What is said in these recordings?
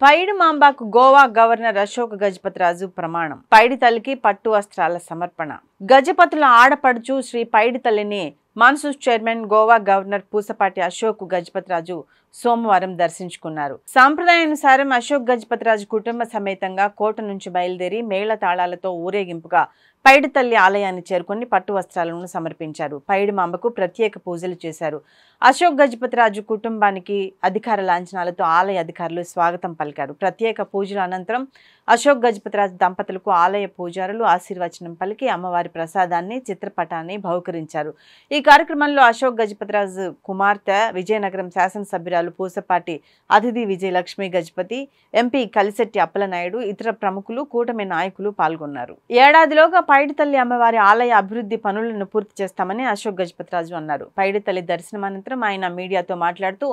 పైడి మాంబాకు Goa governor Ashok Gajapathiraju ప్రమాణం. పైడి తల్లికి పట్టు వస్త్రాల సమర్పణ. గజపతుల ఆడపడుచు శ్రీ పైడి తల్లిని మాన్సూస్ చైర్మన్ గోవా గవర్నర్ పూసపాటి అశోక్ గజపతిరాజు సోమవారం దర్శించుకున్నారు. సాంప్రదాయానుసారం అశోక్ గజపతిరాజు కుటుంబ సమేతంగా కోట నుంచి బయలుదేరి మేళ తాళాలతో ఊరేగింపుగా పైడి తల్లి ఆలయాన్ని చేరుకుని పట్టు వస్త్రాలను సమర్పించారు. పైడి మాంబకు ప్రత్యేక పూజలు చేశారు. అశోక్ గజపతిరాజు కుటుంబానికి అధికార లాంఛనాలతో ఆలయ అధికారులు స్వాగతం పలికారు. ప్రత్యేక పూజల అనంతరం అశోక్ గజపతిరాజు దంపతులకు ఆలయ పూజారులు ఆశీర్వచనం పలికి అమ్మవారి ప్రసాదాన్ని, చిత్రపటాన్ని బహుకరించారు. ఈ కార్యక్రమంలో అశోక్ గజపతిరాజు కుమార్తె విజయనగరం శాసనసభ్యురాలు పూసపాటి అతిథి విజయలక్ష్మి గజపతి, ఎంపీ కలిశెట్టి అప్పలనాయుడు, ఇతర ప్రముఖులు, కూటమి నాయకులు పాల్గొన్నారు. ఏడాదిలోగా పైడితల్లి అమ్మవారి ఆలయ అభివృద్ధి పనులను పూర్తి చేస్తామని అశోక్ గజపతిరాజు అన్నారు. పైడితల్లి దర్శనం అనంతరం ఆయన మీడియాతో మాట్లాడుతూ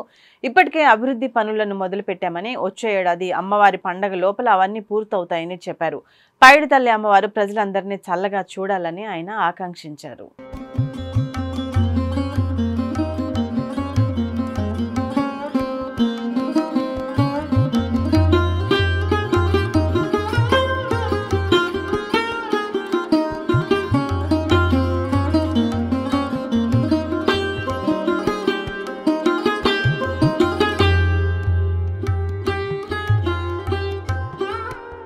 ఇప్పటికే అభివృద్ధి పనులను మొదలుపెట్టామని, వచ్చే ఏడాది అమ్మవారి పండగ లోపల అవన్నీ పూర్తవుతాయని చెప్పారు. పైడితల్లి అమ్మవారు ప్రజలందరినీ చల్లగా చూడాలని ఆయన ఆకాంక్షించారు.